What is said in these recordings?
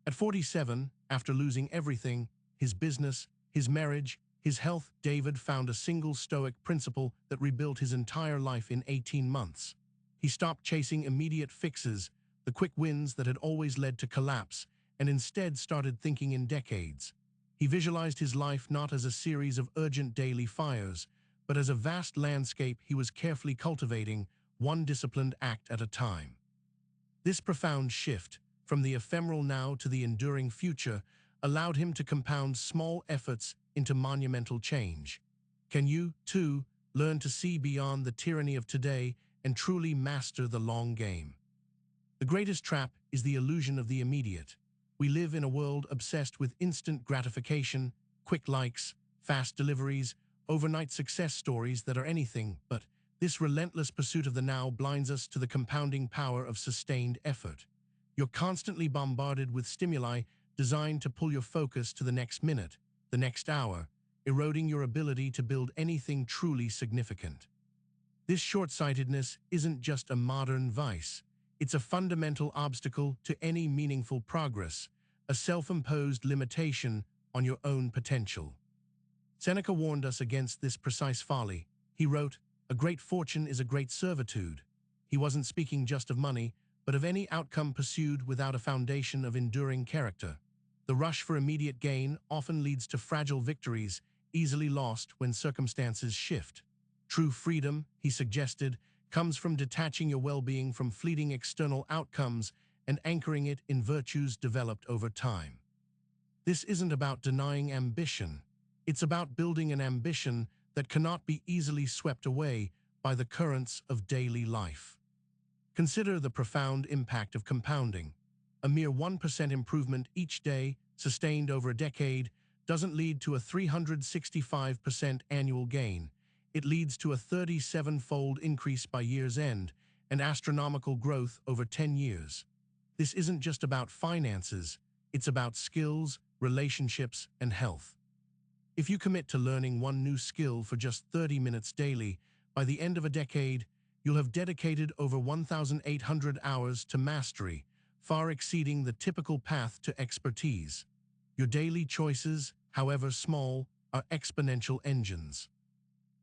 At 47, after losing everything, his business, his marriage, his health, David found a single Stoic principle that rebuilt his entire life in 18 months. He stopped chasing immediate fixes, the quick wins that had always led to collapse, and instead started thinking in decades. He visualized his life not as a series of urgent daily fires, but as a vast landscape he was carefully cultivating, one disciplined act at a time. This profound shift, from the ephemeral now to the enduring future, allowed him to compound small efforts into monumental change. Can you, too, learn to see beyond the tyranny of today and truly master the long game? The greatest trap is the illusion of the immediate. We live in a world obsessed with instant gratification, quick likes, fast deliveries, overnight success stories that are anything but. This relentless pursuit of the now blinds us to the compounding power of sustained effort. You're constantly bombarded with stimuli designed to pull your focus to the next minute, the next hour, eroding your ability to build anything truly significant. This short-sightedness isn't just a modern vice. It's a fundamental obstacle to any meaningful progress, a self-imposed limitation on your own potential. Seneca warned us against this precise folly. He wrote, "A great fortune is a great servitude." He wasn't speaking just of money, but of any outcome pursued without a foundation of enduring character. The rush for immediate gain often leads to fragile victories, easily lost when circumstances shift. True freedom, he suggested, comes from detaching your well-being from fleeting external outcomes and anchoring it in virtues developed over time. This isn't about denying ambition. It's about building an ambition that cannot be easily swept away by the currents of daily life. Consider the profound impact of compounding. A mere 1% improvement each day, sustained over a decade, doesn't lead to a 365% annual gain. It leads to a 37-fold increase by year's end and astronomical growth over 10 years. This isn't just about finances, it's about skills, relationships, and health. If you commit to learning one new skill for just 30 minutes daily, by the end of a decade, you'll have dedicated over 1,800 hours to mastery, far exceeding the typical path to expertise. Your daily choices, however small, are exponential engines.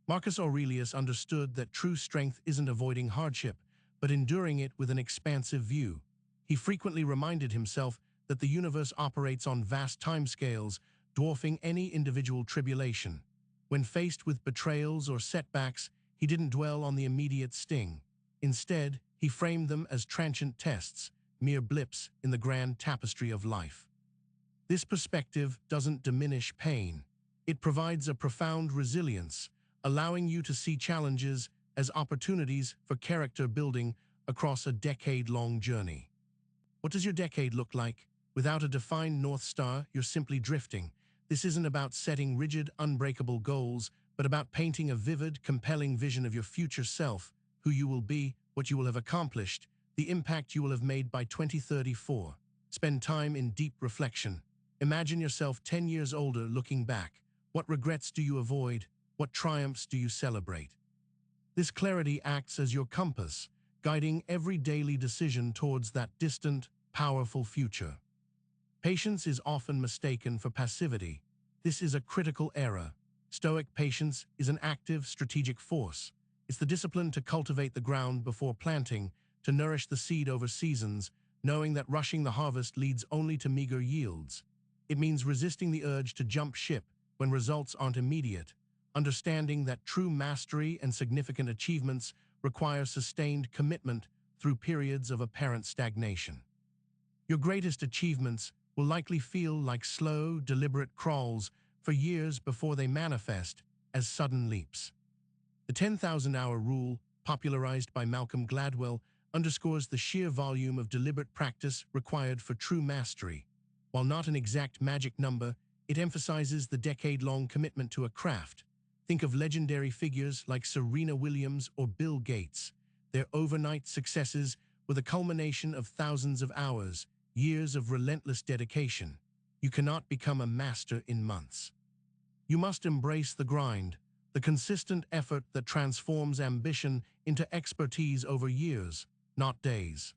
Marcus Aurelius understood that true strength isn't avoiding hardship, but enduring it with an expansive view. He frequently reminded himself that the universe operates on vast timescales, dwarfing any individual tribulation. When faced with betrayals or setbacks, he didn't dwell on the immediate sting. Instead, he framed them as transient tests, mere blips in the grand tapestry of life. This perspective doesn't diminish pain. It provides a profound resilience, allowing you to see challenges as opportunities for character building across a decade-long journey. What does your decade look like? Without a defined North Star, you're simply drifting. This isn't about setting rigid, unbreakable goals, but about painting a vivid, compelling vision of your future self, who you will be, what you will have accomplished, the impact you will have made by 2034. Spend time in deep reflection. Imagine yourself 10 years older looking back. What regrets do you avoid? What triumphs do you celebrate? This clarity acts as your compass, guiding every daily decision towards that distant, powerful future. Patience is often mistaken for passivity. This is a critical error. Stoic patience is an active, strategic force. It's the discipline to cultivate the ground before planting, to nourish the seed over seasons, knowing that rushing the harvest leads only to meager yields. It means resisting the urge to jump ship when results aren't immediate, understanding that true mastery and significant achievements require sustained commitment through periods of apparent stagnation. Your greatest achievements will likely feel like slow, deliberate crawls for years before they manifest as sudden leaps. The 10,000-hour rule, popularized by Malcolm Gladwell, underscores the sheer volume of deliberate practice required for true mastery. While not an exact magic number, it emphasizes the decade-long commitment to a craft. Think of legendary figures like Serena Williams or Bill Gates. Their overnight successes were the culmination of thousands of hours, years of relentless dedication. You cannot become a master in months. You must embrace the grind, the consistent effort that transforms ambition into expertise over years, not days.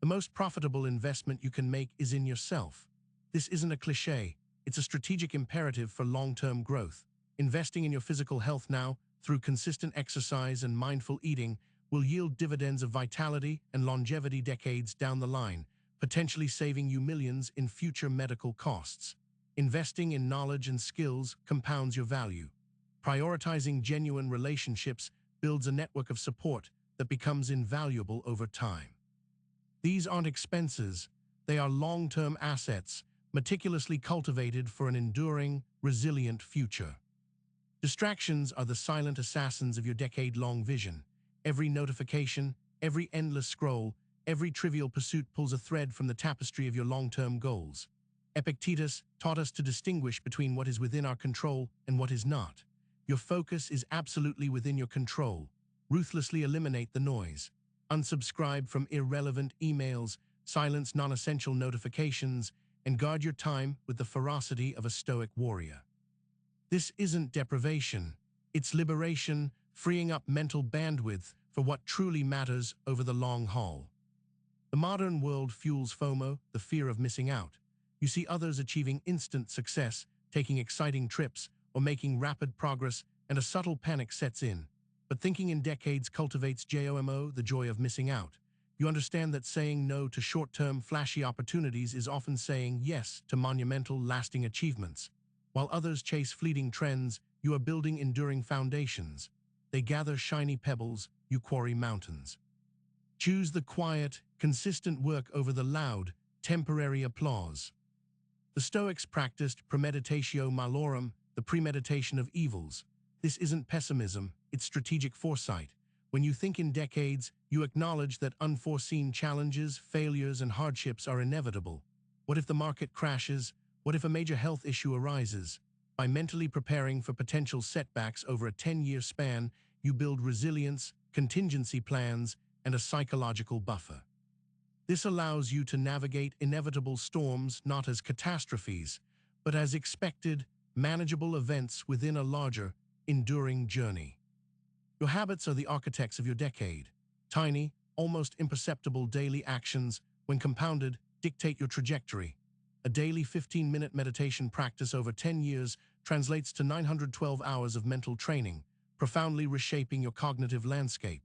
The most profitable investment you can make is in yourself. This isn't a cliché, it's a strategic imperative for long-term growth. Investing in your physical health now, through consistent exercise and mindful eating, will yield dividends of vitality and longevity decades down the line, potentially saving you millions in future medical costs. Investing in knowledge and skills compounds your value. Prioritizing genuine relationships builds a network of support that becomes invaluable over time. These aren't expenses, they are long-term assets, meticulously cultivated for an enduring, resilient future. Distractions are the silent assassins of your decade-long vision. Every notification, every endless scroll, every trivial pursuit pulls a thread from the tapestry of your long-term goals. Epictetus taught us to distinguish between what is within our control and what is not. Your focus is absolutely within your control. Ruthlessly eliminate the noise. Unsubscribe from irrelevant emails, silence non-essential notifications, and guard your time with the ferocity of a Stoic warrior. This isn't deprivation, it's liberation, freeing up mental bandwidth for what truly matters over the long haul. The modern world fuels FOMO, the fear of missing out. You see others achieving instant success, taking exciting trips, or making rapid progress, and a subtle panic sets in. But thinking in decades cultivates JOMO, the joy of missing out. You understand that saying no to short-term, flashy opportunities is often saying yes to monumental, lasting achievements. While others chase fleeting trends, you are building enduring foundations. They gather shiny pebbles, you quarry mountains. Choose the quiet, consistent work over the loud, temporary applause. The Stoics practiced premeditatio malorum, the premeditation of evils. This isn't pessimism, it's strategic foresight. When you think in decades, you acknowledge that unforeseen challenges, failures, and hardships are inevitable. What if the market crashes? What if a major health issue arises? By mentally preparing for potential setbacks over a 10-year span, you build resilience, contingency plans, and a psychological buffer. This allows you to navigate inevitable storms not as catastrophes, but as expected, manageable events within a larger, enduring journey. Your habits are the architects of your decade. Tiny, almost imperceptible daily actions, when compounded, dictate your trajectory. A daily 15-minute meditation practice over 10 years translates to 912 hours of mental training, profoundly reshaping your cognitive landscape.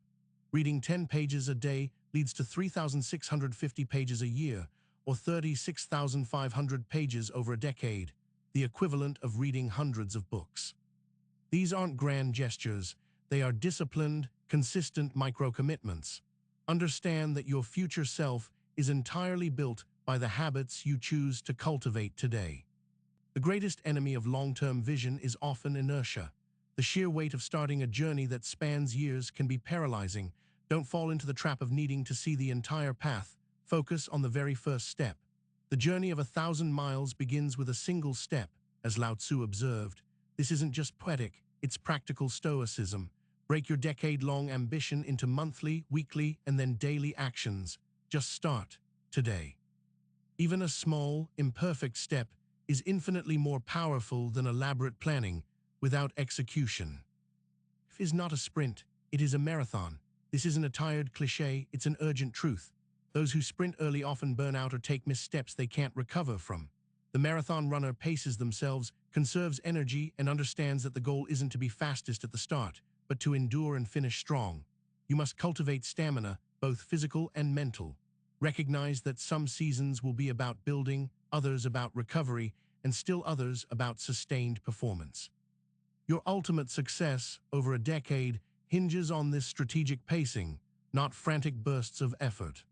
Reading 10 pages a day leads to 3,650 pages a year, or 36,500 pages over a decade, the equivalent of reading hundreds of books. These aren't grand gestures, they are disciplined, consistent micro-commitments. Understand that your future self is entirely built by the habits you choose to cultivate today. The greatest enemy of long-term vision is often inertia. The sheer weight of starting a journey that spans years can be paralyzing. Don't fall into the trap of needing to see the entire path. Focus on the very first step. The journey of 1,000 miles begins with a single step, as Lao Tzu observed. This isn't just poetic, it's practical Stoicism. Break your decade-long ambition into monthly, weekly, and then daily actions. Just start today. Even a small, imperfect step is infinitely more powerful than elaborate planning without execution. Life is not a sprint, it is a marathon. This isn't a tired cliché, it's an urgent truth. Those who sprint early often burn out or take missteps they can't recover from. The marathon runner paces themselves, conserves energy, and understands that the goal isn't to be fastest at the start, but to endure and finish strong. You must cultivate stamina, both physical and mental. Recognize that some seasons will be about building, others about recovery, and still others about sustained performance. Your ultimate success over a decade hinges on this strategic pacing, not frantic bursts of effort.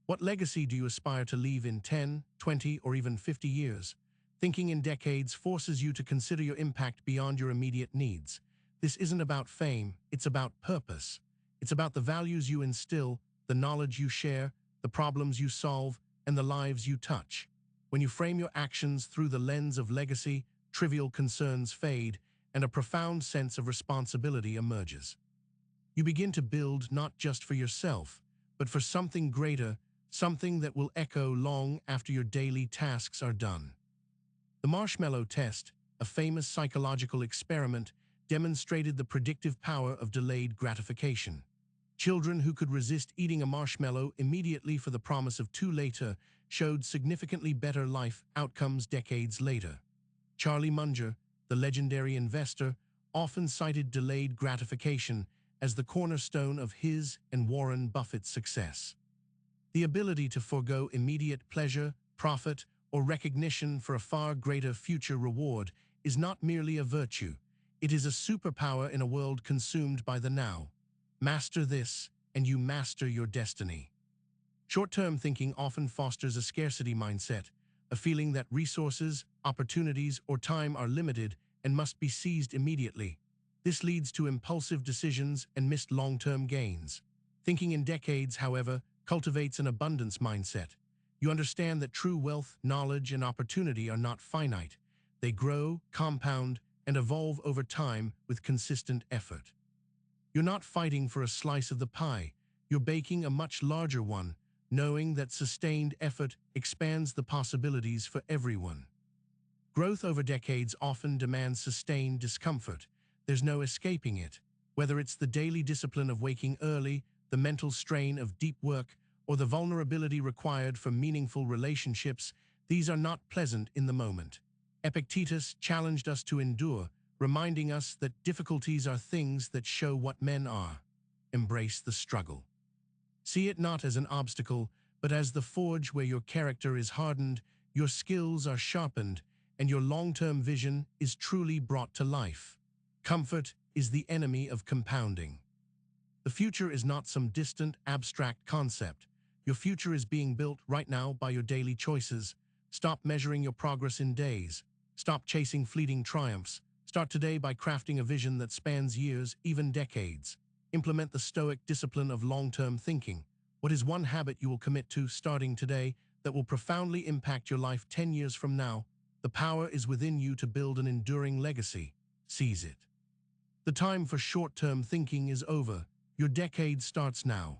What legacy do you aspire to leave in 10, 20, or even 50 years? Thinking in decades forces you to consider your impact beyond your immediate needs. This isn't about fame, it's about purpose. It's about the values you instill, the knowledge you share, the problems you solve, and the lives you touch. When you frame your actions through the lens of legacy, trivial concerns fade, and a profound sense of responsibility emerges. You begin to build not just for yourself, but for something greater, something that will echo long after your daily tasks are done. The marshmallow test, a famous psychological experiment, demonstrated the predictive power of delayed gratification. Children who could resist eating a marshmallow immediately for the promise of two later showed significantly better life outcomes decades later. Charlie Munger, the legendary investor, often cited delayed gratification as the cornerstone of his and Warren Buffett's success. The ability to forego immediate pleasure, profit, or recognition for a far greater future reward is not merely a virtue, it is a superpower in a world consumed by the now. Master this, and you master your destiny. Short-term thinking often fosters a scarcity mindset, a feeling that resources, opportunities, or time are limited and must be seized immediately. This leads to impulsive decisions and missed long-term gains. Thinking in decades, however, cultivates an abundance mindset. You understand that true wealth, knowledge, and opportunity are not finite. They grow, compound, and evolve over time with consistent effort. You're not fighting for a slice of the pie. You're baking a much larger one, knowing that sustained effort expands the possibilities for everyone. Growth over decades often demands sustained discomfort. There's no escaping it. Whether it's the daily discipline of waking early, the mental strain of deep work, or the vulnerability required for meaningful relationships, these are not pleasant in the moment. Epictetus challenged us to endure, reminding us that difficulties are things that show what men are. Embrace the struggle. See it not as an obstacle, but as the forge where your character is hardened, your skills are sharpened, and your long-term vision is truly brought to life. Comfort is the enemy of compounding. The future is not some distant, abstract concept. Your future is being built right now by your daily choices. Stop measuring your progress in days. Stop chasing fleeting triumphs. Start today by crafting a vision that spans years, even decades. Implement the Stoic discipline of long-term thinking. What is one habit you will commit to starting today that will profoundly impact your life 10 years from now? The power is within you to build an enduring legacy. Seize it. The time for short-term thinking is over. Your decade starts now.